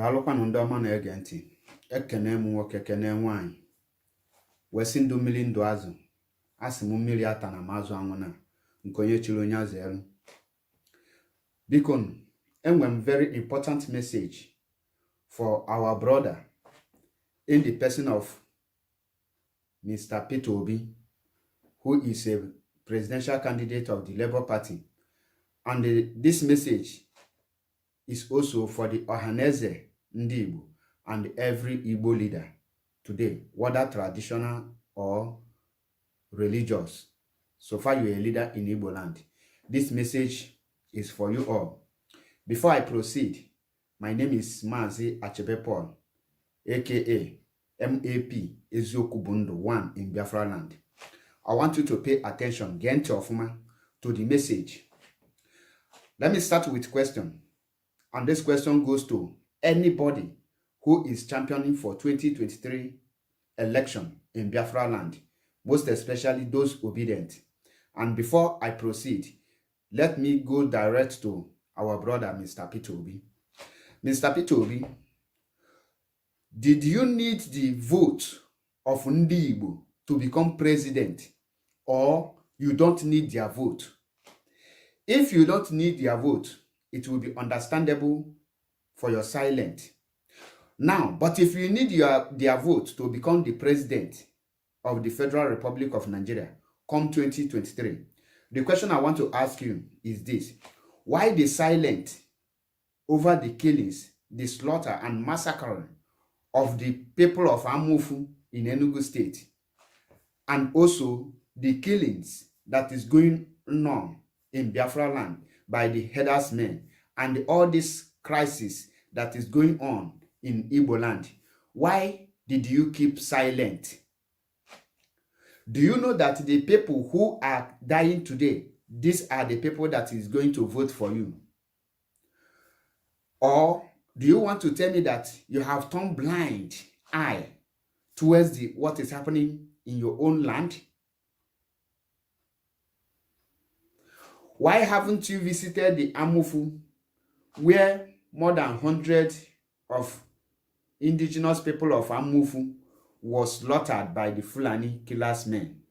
Daalụkwanụ ndị ọma na-ege ntị. Ekene m nwoke kene nwaanyị wesi ndụ mmiri ndụ azụ asị m mmiri ata na mazụ anwụ na nke onye chiri onye azụ elu. Biko enwe m very important message for our brother in the person of Mr. Peter Obi, who is a presidential candidate of the Labour Party. And this message is also for the Ohaneze Ndi Igbo and every Igbo leader today, whether traditional or religious. So far you are a leader in Igbo land. This message is for you all. Before I proceed, my name is Mazi Achebe Paul, aka MAP Eziokubundo 1 in Biafra land. I want you to pay attention, get to the message. Let me start with question. And this question goes to anybody who is championing for 2023 election in Biafra land, most especially those obedient. And before I proceed, let me go direct to our brother, Mr. Peter Obi. Mr. Peter Obi, did you need the vote of Ndi Igbo to become president, or you don't need their vote? If you don't need their vote, it will be understandable for your silence. Now, but if you need their vote to become the president of the Federal Republic of Nigeria come 2023, the question I want to ask you is this: why the silent over the killings, the slaughter and massacre of the people of Amufu in Enugu State, and also the killings that is going on in Biafra land by the headers men, and all this crisis that is going on in Igbo land? Why did you keep silent? Do you know that the people who are dying today, these are the people that is going to vote for you? Or do you want to tell me that you have turned blind eye towards what is happening in your own land? Why haven't you visited the Amufu, where more than 100 of indigenous people of Amufu was slaughtered by the Fulani killers men?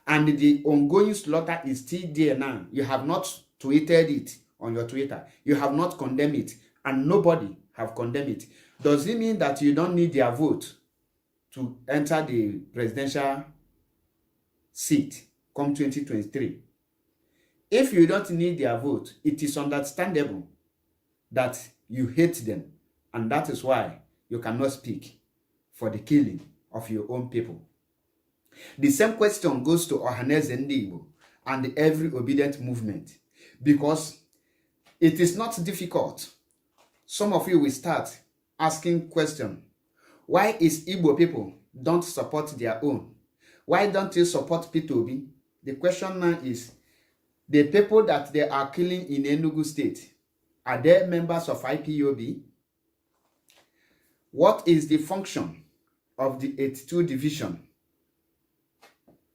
And the ongoing slaughter is still there now. You have not tweeted it on your Twitter. You have not condemned it, and nobody have condemned it. Does it mean that you don't need their vote to enter the presidential seat come 2023? If you don't need their vote, it is understandable that you hate them, and that is why you cannot speak for the killing of your own people. The same question goes to Ohaneze Ndi Igbo and every obedient movement, because it is not difficult. Some of you will start asking question: why is Igbo people don't support their own? Why don't you support Peter Obi? The question now is, the people that they are killing in Enugu State, are they members of IPOB? What is the function of the 82 Division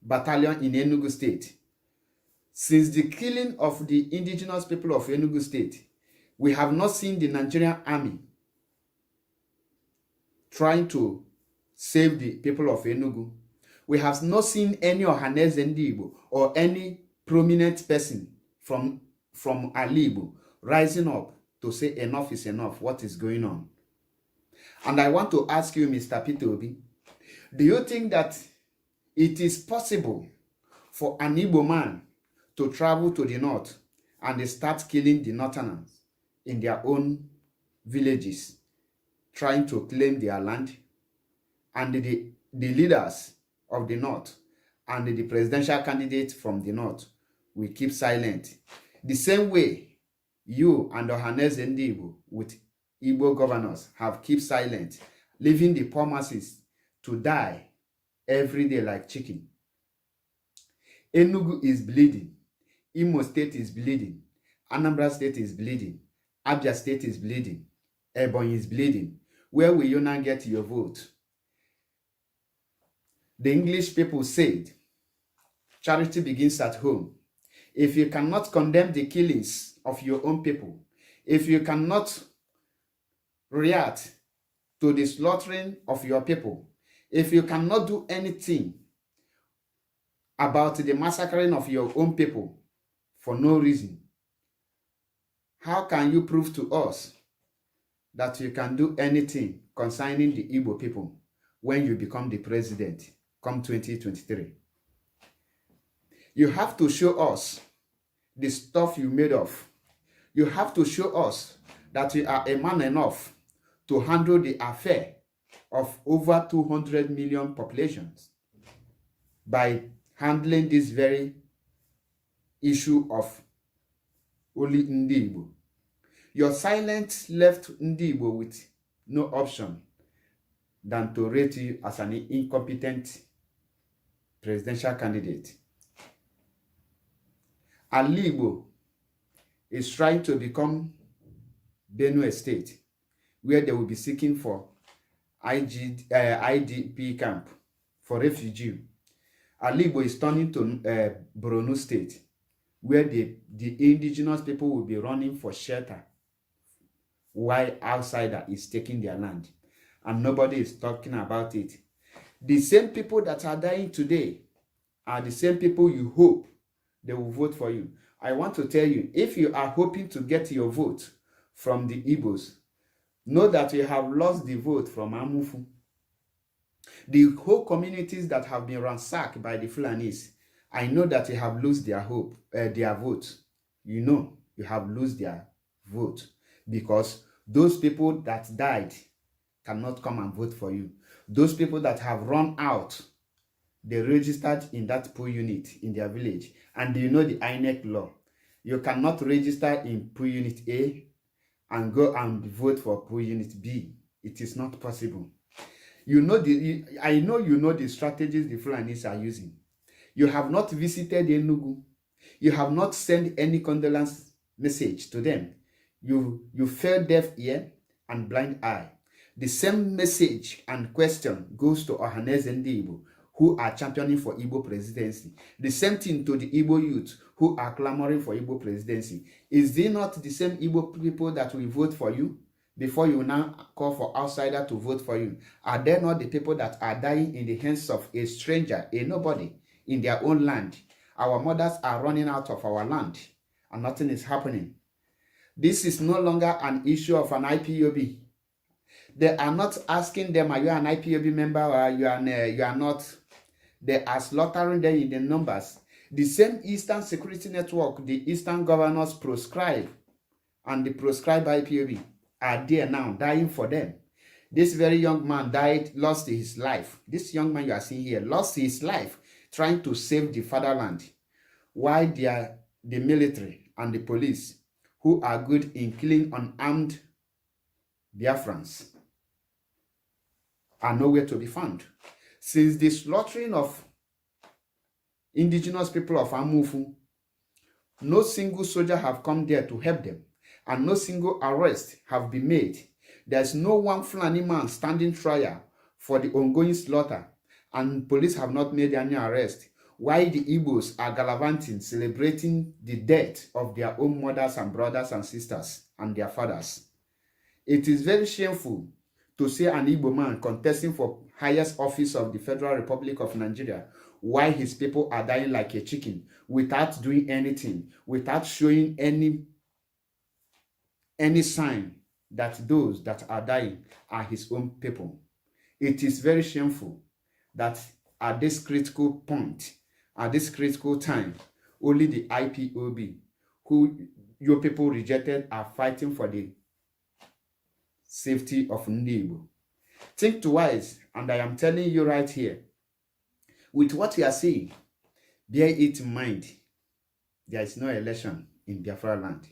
Battalion in Enugu State? Since the killing of the indigenous people of Enugu State, we have not seen the Nigerian army trying to save the people of Enugu. We have not seen any Ohaneze Ndi Igbo or any prominent person from Ali Igbo rising up to say enough is enough, what is going on. And I want to ask you, Mr. Peter Obi, do you think that it is possible for an Igbo man to travel to the north and start killing the northerners in their own villages, trying to claim their land, and the leaders of the north and the presidential candidate from the north will keep silent? The same way you and Ohaneze Ndi Igbo with Igbo governors have kept silent, leaving the poor masses to die every day like chicken. Enugu is bleeding. Imo State is bleeding. Anambra State is bleeding. Abia State is bleeding. Ebonyi is bleeding. Where will you now get your vote? The English people said, charity begins at home. If you cannot condemn the killings of your own people, if you cannot react to the slaughtering of your people, if you cannot do anything about the massacring of your own people for no reason, how can you prove to us that you can do anything concerning the Igbo people when you become the president come 2023? You have to show us the stuff you made of. You have to show us that you are a man enough to handle the affair of over 200 million populations by handling this very issue of only Ndi Igbo. Your silence left Ndi Igbo with no option than to rate you as an incompetent presidential candidate. Ali Igbo is trying to become Benue State, where they will be seeking for IDP camp for refugee. Ali Igbo is turning to Borno State, where the indigenous people will be running for shelter while outsider is taking their land. And nobody is talking about it. The same people that are dying today are the same people you hope they will vote for you. I want to tell you, if you are hoping to get your vote from the Igbos, know that you have lost the vote from Amufu. The whole communities that have been ransacked by the Fulanis, I know that you have lost their hope, their vote. You know you have lost their vote because those people that died cannot come and vote for you. Those people that have run out, they registered in that pool unit in their village. And you know the INEC law. You cannot register in pool unit A and go and vote for pool unit B. It is not possible. You know I know you know the strategies the Fulanis are using. You have not visited Enugu. You have not sent any condolence message to them. You fell deaf ear and blind eye. The same message and question goes to Ohaneze Ndi Igbo, who are championing for Igbo presidency. The same thing to the Igbo youth who are clamoring for Igbo presidency. Is it not the same Igbo people that will vote for you before you now call for outsider to vote for you? Are they not the people that are dying in the hands of a stranger, a nobody, in their own land? Our mothers are running out of our land and nothing is happening. This is no longer an issue of an IPOB. They are not asking them, are you an IPOB member or you are not? They are slaughtering them in the numbers. The same Eastern Security Network, the Eastern governors proscribe, and the proscribed IPOB are there now, dying for them. This very young man lost his life. This young man you are seeing here lost his life trying to save the fatherland, while the military and the police, who are good in killing unarmed Biafrans, are nowhere to be found. Since the slaughtering of indigenous people of Amufu, no single soldier have come there to help them, and no single arrest have been made. There's no one Fulani man standing trial for the ongoing slaughter, and police have not made any arrest, while the Igbos are gallivanting, celebrating the death of their own mothers and brothers and sisters and their fathers. It is very shameful to see an Igbo man contesting for highest office of the Federal Republic of Nigeria, while his people are dying like a chicken without doing anything, without showing any sign that those that are dying are his own people. It is very shameful that at this critical point, at this critical time, only the IPOB, who your people rejected, are fighting for the safety of Ndi Igbo. Think twice, and I am telling you right here, with what you are seeing, bear it in mind, there is no election in Biafra land.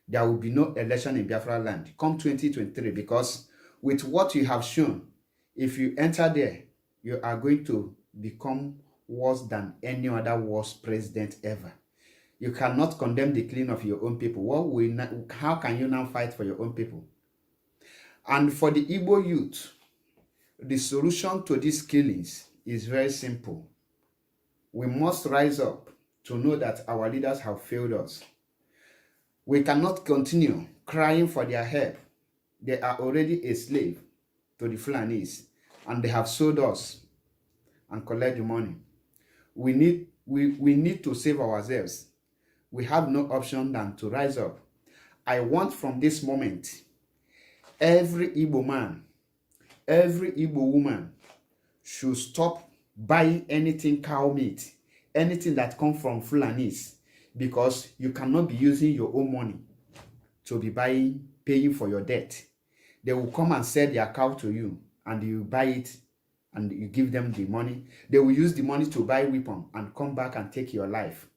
There will be no election in Biafra land come 2023, because with what you have shown, if you enter there, you are going to become worse than any other worst president ever. You cannot condemn the killing of your own people. How can you now fight for your own people? And for the Igbo youth, the solution to these killings is very simple. We must rise up to know that our leaders have failed us. We cannot continue crying for their help. They are already a slave. to the Fulanis, and they have sold us and collect the money. We need to save ourselves. We have no option than to rise up. I want from this moment, every Igbo man, every Igbo woman should stop buying anything cow meat, anything that comes from Fulanis, because you cannot be using your own money to be paying for your debt. They will come and sell their cow to you, and you buy it, and you give them the money. They will use the money to buy weapon and come back and take your life.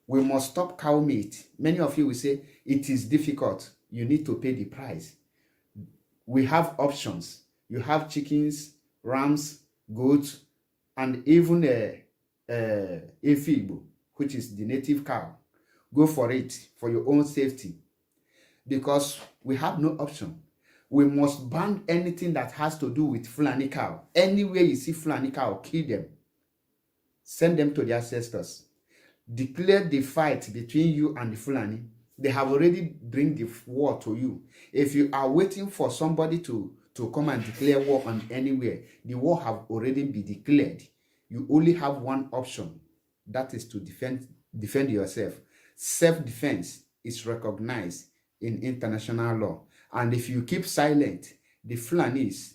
We must stop cow meat. Many of you will say, it is difficult. You need to pay the price. We have options. You have chickens, rams, goats, and even a figbo, which is the native cow. Go for it for your own safety, because we have no option. We must ban anything that has to do with Fulani cow. Anywhere you see Fulani cow, kill them. Send them to their ancestors. Declare the fight between you and the Fulani. They have already bring the war to you. If you are waiting for somebody to come and declare war on anywhere, the war have already been declared. You only have one option. That is to defend yourself. Self-defense is recognized in international law. And if you keep silent, the Fulanis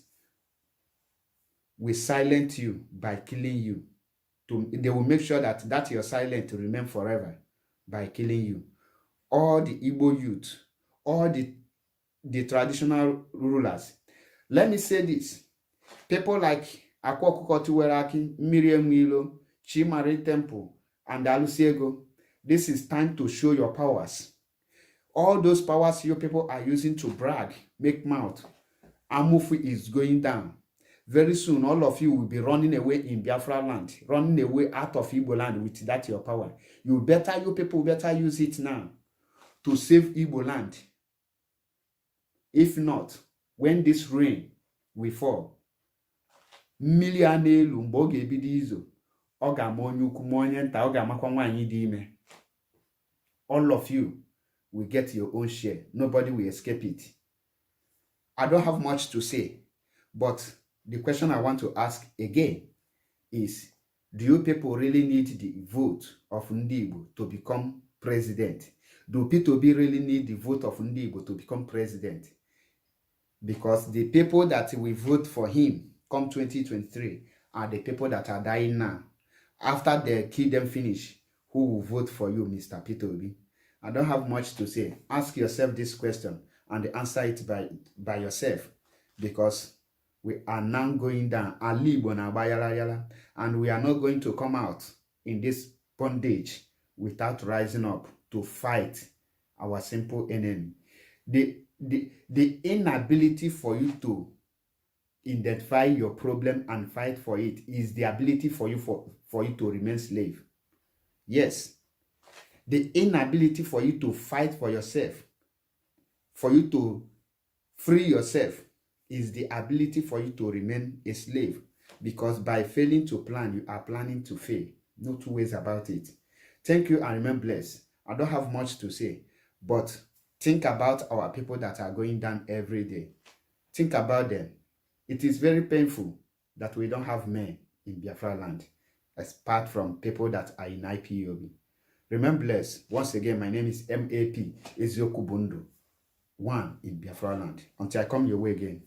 will silence you by killing you. They will make sure that your silence will remain forever by killing you. All the Igbo youth, all the traditional rulers. Let me say this. People like Akwakukotuweraki, Miriam Milo, Chimari Temple, and Alusiego, this is time to show your powers. All those powers you people are using to brag, make mouth. Amufu is going down. Very soon, all of you will be running away in Biafra land, running away out of Igbo land with that your power. You people better use it now to save Igbo land. If not, when this rain will fall, million lumboge bidizo, oga monyuku monyenta, oga makwanwanyi dime. All of you will get your own share. Nobody will escape it. I don't have much to say, but the question I want to ask again is, do you people really need the vote of Ndibo to become president? Do Peter Obi really need the vote of Ndibo to become president? Because the people that will vote for him come 2023 are the people that are dying now. After they kill them finish, who will vote for you, Mr. Peter Obi? I don't have much to say. Ask yourself this question and answer it by yourself, because we are now going down, and we are not going to come out in this bondage without rising up to fight our simple enemy. The inability for you to identify your problem and fight for it is the ability for you to remain slave. Yes. The inability for you to fight for yourself, for you to free yourself, is the ability for you to remain a slave. Because by failing to plan, you are planning to fail. No two ways about it. Thank you and remain blessed. I don't have much to say, but think about our people that are going down every day. Think about them. It is very painful that we don't have men in Biafra land, apart from people that are in IPOB. Remain blessed. Once again, my name is MAP Ezioku Bundu, one in Biafra land. Until I come your way again.